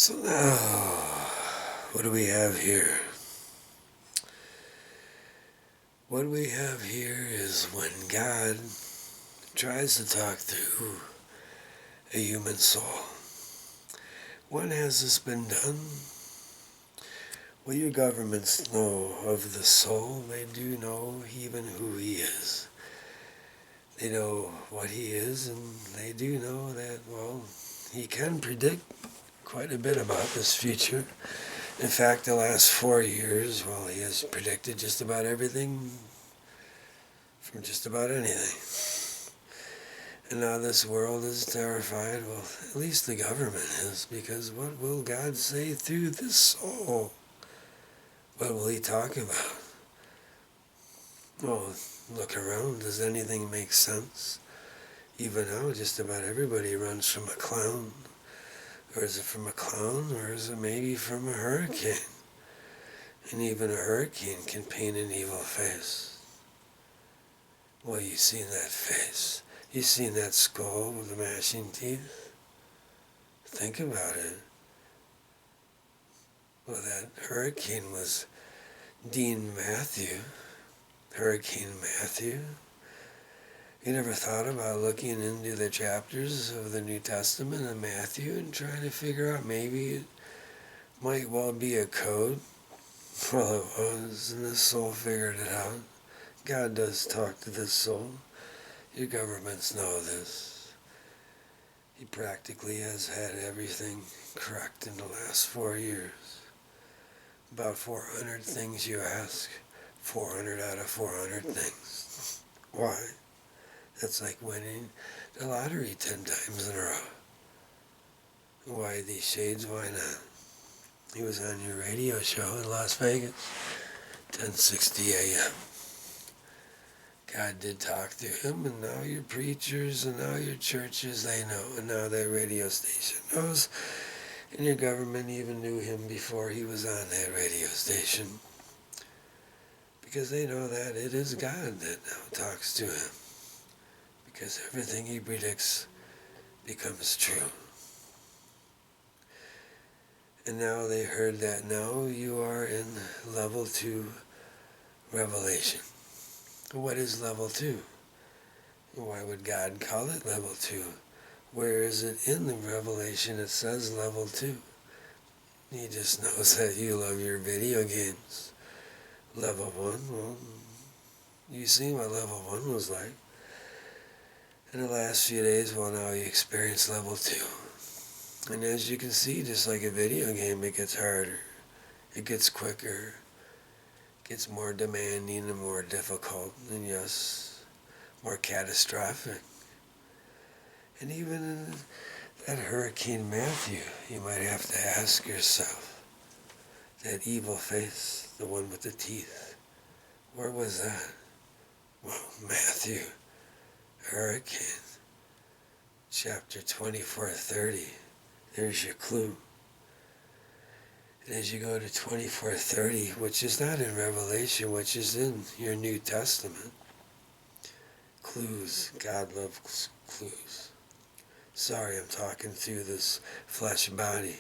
So now, what do we have here? What we have here is when God tries to talk through a human soul. When has this been done? Well, your governments know of the soul. They do know even who he is. They know what he is, and they do know that, well, he can predict quite a bit about this future. In fact, the last 4 years, well, he has predicted just about everything from just about anything. And now this world is terrified. Well, at least the government is, because what will God say through this soul? What will he talk about? Well, look around. Does anything make sense? Even now, just about everybody runs from a clown. Or is it from a clown, or is it maybe from a hurricane? And even a hurricane can paint an evil face. Well, you've seen that face. You've seen that skull with the mashing teeth. Think about it. Well, that hurricane was Dean Matthew. Hurricane Matthew. You never thought about looking into the chapters of the New Testament of Matthew and trying to figure out maybe it might well be a code? Well, it was, and the soul figured it out. God does talk to this soul. Your governments know this. He practically has had everything correct in the last 4 years. About 400 things you ask, 400 out of 400 things. Why? That's like winning the lottery 10 times in a row. Why these shades? Why not? He was on your radio show in Las Vegas, 10:60 a.m. God did talk to him, and now your preachers and now your churches, they know, and now their radio station knows, and your government even knew him before he was on that radio station, because they know that it is God that now talks to him, because everything he predicts becomes true. And now they heard that now you are in level 2 revelation. What is level 2? Why would God call it level 2? Where is it in the revelation it says level 2? He just knows that you love your video games. Level 1, well, you see what level 1 was like. In the last few days, well, now you experience level 2. And as you can see, just like a video game, it gets harder. It gets quicker. It gets more demanding and more difficult. And yes, more catastrophic. And even in that Hurricane Matthew, you might have to ask yourself, that evil face, the one with the teeth, where was that? Well, Matthew, Hurricane, chapter 24:30. There's your clue. And as you go to 24:30, which is not in Revelation, which is in your New Testament, clues. God loves clues. Sorry, I'm talking through this flesh body,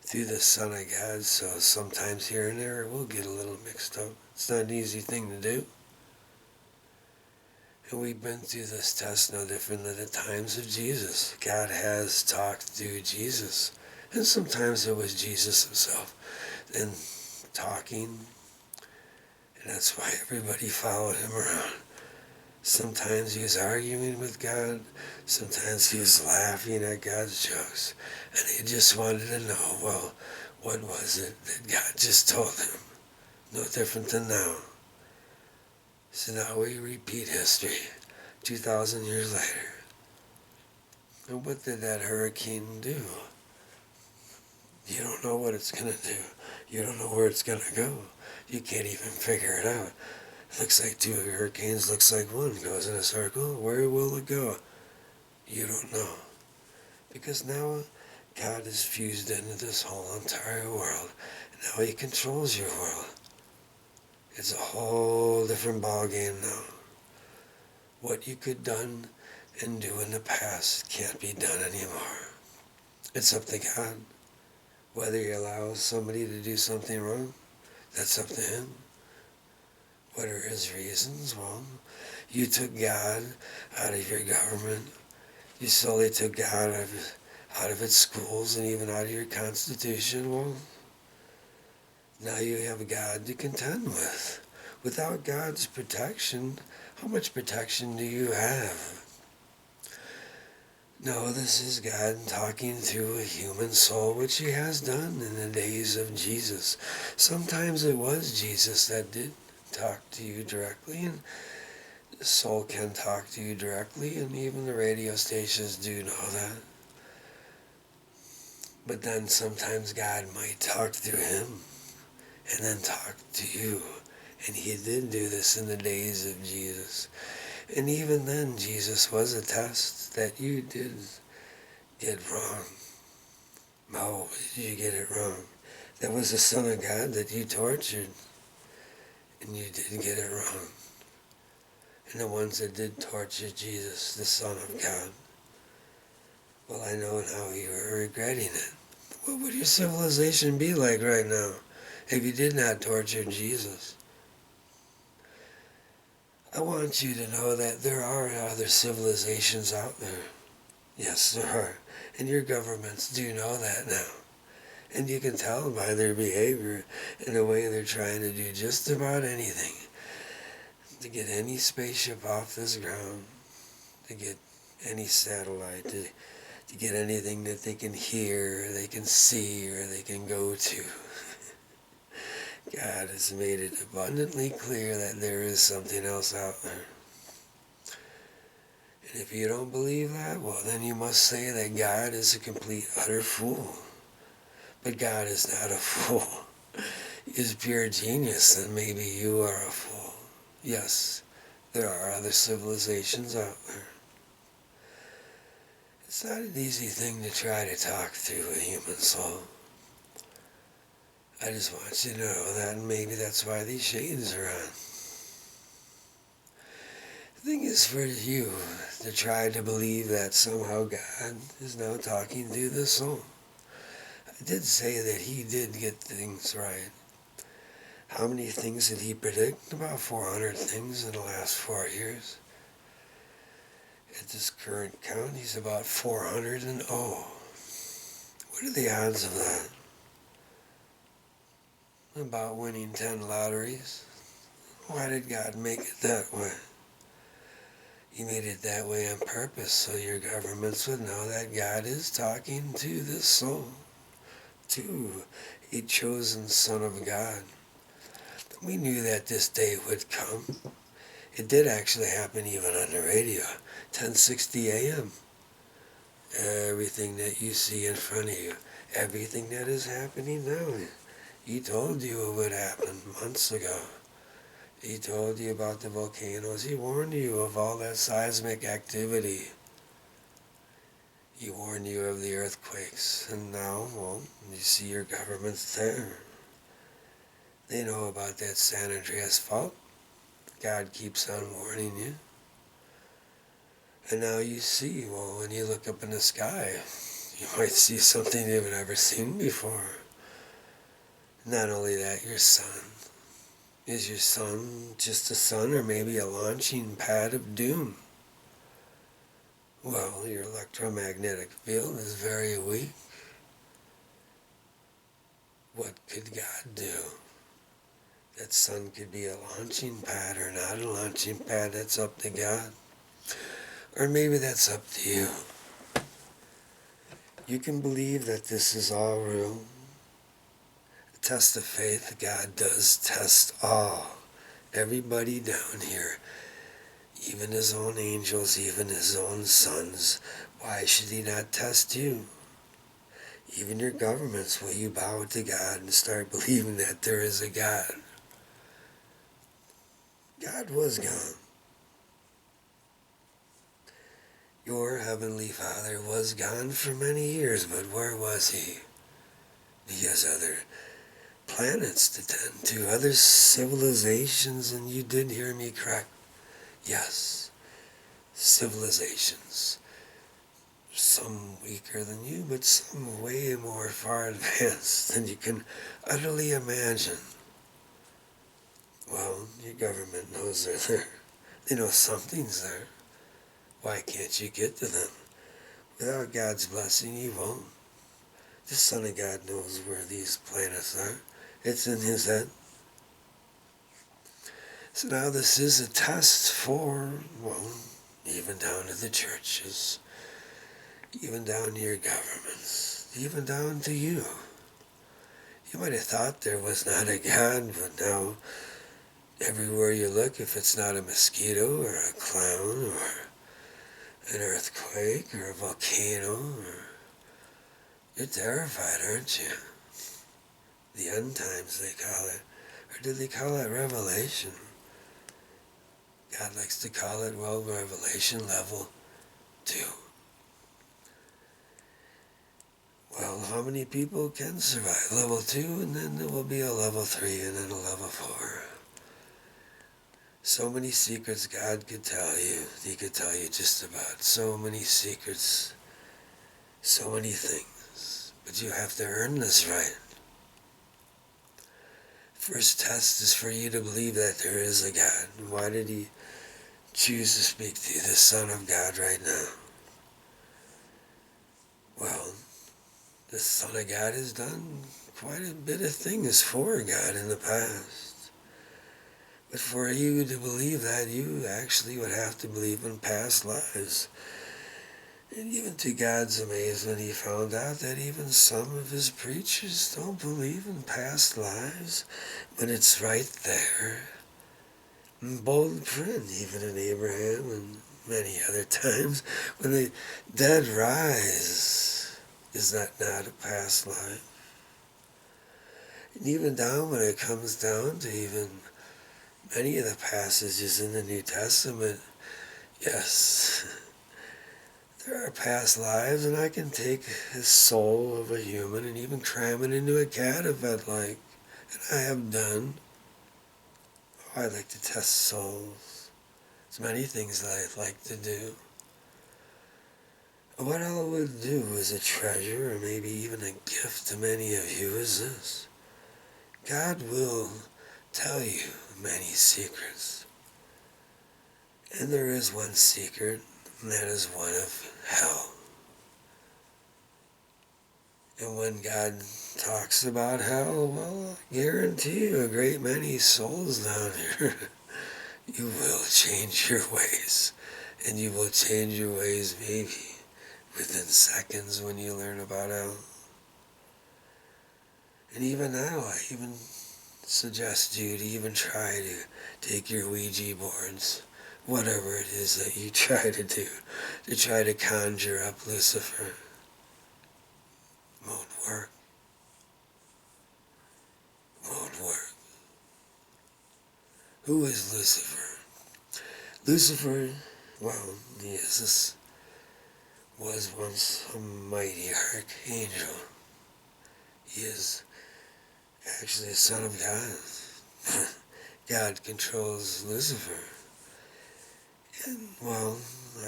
through the Son of God, so sometimes here and there we'll get a little mixed up. It's not an easy thing to do. And we've been through this test no different than the times of Jesus. God has talked through Jesus. And sometimes it was Jesus himself then talking. And that's why everybody followed him around. Sometimes he was arguing with God. Sometimes he was laughing at God's jokes. And he just wanted to know, well, what was it that God just told him? No different than now. So now we repeat history, 2,000 years later. And what did that hurricane do? You don't know what it's going to do. You don't know where it's going to go. You can't even figure it out. It looks like 2 hurricanes, looks like one goes in a circle. Where will it go? You don't know. Because now God is fused into this whole entire world. And now he controls your world. It's a whole different ballgame now. What you could done and do in the past can't be done anymore. It's up to God. Whether he allows somebody to do something wrong, that's up to him. What are his reasons? Well, you took God out of your government. You slowly took God out of its schools and even out of your Constitution. Well, now you have God to contend with. Without God's protection, how much protection do you have? No, this is God talking through a human soul, which he has done in the days of Jesus. Sometimes it was Jesus that did talk to you directly, and the soul can talk to you directly, and even the radio stations do know that. But then sometimes God might talk through him, and then talk to you. And he did do this in the days of Jesus. And even then, Jesus was a test that you did get wrong. How did you get it wrong? That was the Son of God that you tortured, and you did get it wrong. And the ones that did torture Jesus, the Son of God, well, I know now you are regretting it. What would your civilization be like right now if you did not torture Jesus? I want you to know that there are other civilizations out there. Yes, there are. And your governments do know that now. And you can tell by their behavior and the way they're trying to do just about anything to get any spaceship off this ground, to get any satellite, to get anything that they can hear, or they can see, or they can go to. God has made it abundantly clear that there is something else out there. And if you don't believe that, well, then you must say that God is a complete, utter fool. But God is not a fool. He is pure genius, and maybe you are a fool. Yes, there are other civilizations out there. It's not an easy thing to try to talk through a human soul. I just want you to know that, and maybe that's why these shades are on. The thing is for you to try to believe that somehow God is now talking through the soul. I did say that he did get things right. How many things did he predict? About 400 things in the last 4 years. At this current count, he's about 400-0. What are the odds of that? About winning 10 lotteries. Why did God make it that way? He made it that way on purpose so your governments would know that God is talking to this soul, to a chosen son of God. We knew that this day would come. It did actually happen even on the radio, 10:60 a.m. Everything that you see in front of you, everything that is happening now, he told you it would happen months ago. He told you about the volcanoes. He warned you of all that seismic activity. He warned you of the earthquakes. And now, well, you see your government's there. They know about that San Andreas Fault. God keeps on warning you. And now you see, well, when you look up in the sky, you might see something you've never seen before. Not only that, your sun. Is your sun just a sun, or maybe a launching pad of doom? Well, your electromagnetic field is very weak. What could God do? That sun could be a launching pad or not a launching pad, that's up to God. Or maybe that's up to you. You can believe that this is all real. The test of faith, God does test all. Everybody down here. Even his own angels, even his own sons. Why should he not test you? Even your governments, will you bow to God and start believing that there is a God? God was gone. Your heavenly Father was gone for many years, but where was he? He has other planets to tend to, other civilizations, and you did hear me correct. Yes, civilizations. Some weaker than you, but some way more far advanced than you can utterly imagine. Well, your government knows they're there. They know something's there. Why can't you get to them? Without God's blessing, you won't. The Son of God knows where these planets are. It's in his head. So now this is a test for, well, even down to the churches, even down to your governments, even down to you. You might have thought there was not a God, but now everywhere you look, if it's not a mosquito or a clown or an earthquake or a volcano, you're terrified, aren't you? The end times, they call it. Or did they call it revelation? God likes to call it, well, revelation level 2. Well, how many people can survive level 2, and then there will be a level 3, and then a level 4. So many secrets God could tell you. He could tell you just about so many secrets, so many things. But you have to earn this right. First test is for you to believe that there is a God. Why did he choose to speak to you, the Son of God, right now? Well, the Son of God has done quite a bit of things for God in the past. But for you to believe that, you actually would have to believe in past lives. And even to God's amazement, he found out that even some of his preachers don't believe in past lives, but it's right there in bold print, even in Abraham and many other times, when the dead rise. Is that not a past life? And even down when it comes down to even many of the passages in the New Testament, yes, there are past lives, and I can take the soul of a human and even cram it into a cat if I'd like. And I have done. Oh, I like to test souls. There's many things that I'd like to do. What I would do as a treasure, or maybe even a gift to many of you, is this. God will tell you many secrets. And there is one secret, and that is one of hell. And when God talks about hell, well, I guarantee you a great many souls down here, you will change your ways. And you will change your ways maybe within seconds when you learn about hell. And even now, I even suggest you to even try to take your Ouija boards, whatever it is that you try to try to conjure up Lucifer. Won't work. Won't work. Who is Lucifer? Lucifer, well, was once a mighty archangel. He is actually a son of God. God controls Lucifer. And, well,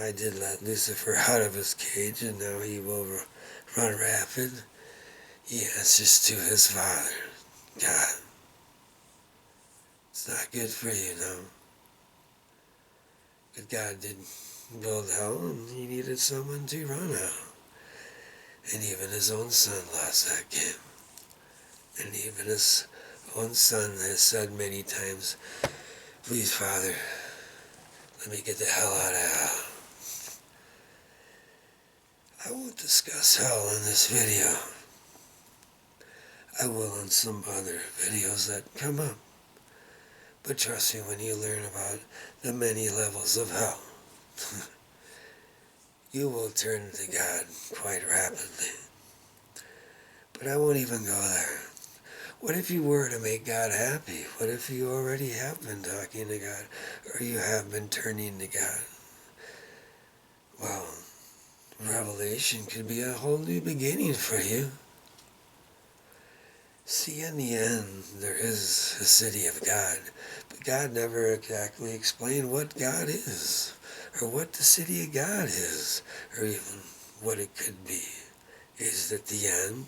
I did let Lucifer out of his cage, and now he will run rapid. He answers to his Father, God. It's not good for you, no. But God did build hell, and he needed someone to run hell. And even his own son lost that game. And even his own son has said many times, please, Father, let me get the hell out of hell. I won't discuss hell in this video. I will in some other videos that come up. But trust me, when you learn about the many levels of hell, you will turn to God quite rapidly. But I won't even go there. What if you were to make God happy? What if you already have been talking to God, or you have been turning to God? Well, revelation could be a whole new beginning for you. See, in the end, there is a city of God, but God never exactly explained what God is, or what the city of God is, or even what it could be. Is it the end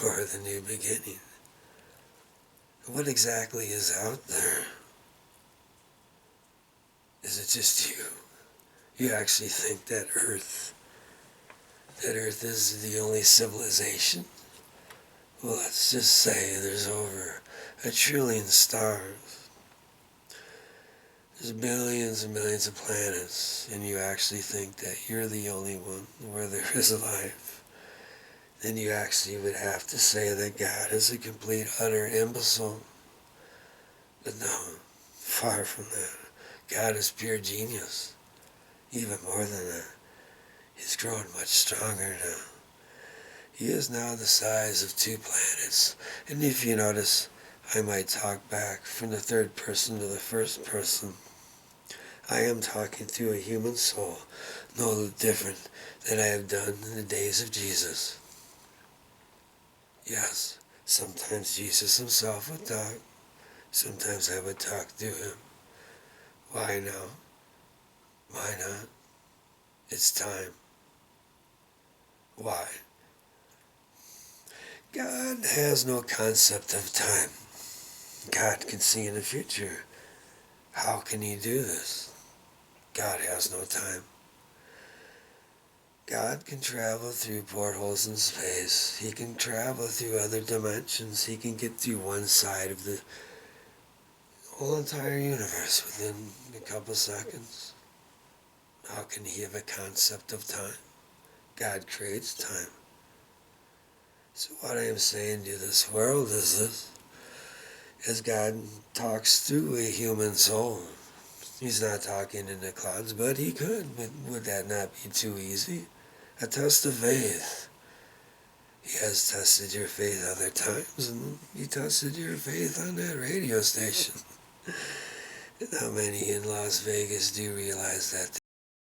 or the new beginning? What exactly is out there? Is it just you? You actually think that Earth is the only civilization? Well, let's just say there's over 1 trillion stars. There's billions and millions of planets, and you actually think that you're the only one where there is life. Then you actually would have to say that God is a complete, utter imbecile. But no, far from that. God is pure genius. Even more than that. He's grown much stronger now. He is now the size of 2 planets. And if you notice, I might talk back from the third person to the first person. I am talking through a human soul, no different than I have done in the days of Jesus. Yes, sometimes Jesus himself would talk. Sometimes I would talk to him. Why now? Why not? It's time. Why? God has no concept of time. God can see in the future. How can he do this? God has no time. God can travel through portholes in space. He can travel through other dimensions. He can get through one side of the whole entire universe within a couple seconds. How can he have a concept of time? God creates time. So what I am saying to this world is this. As God talks through a human soul. He's not talking in the clouds, but he could. But would that not be too easy? A test of faith. He has tested your faith other times, and he tested your faith on that radio station. And how many in Las Vegas do realize that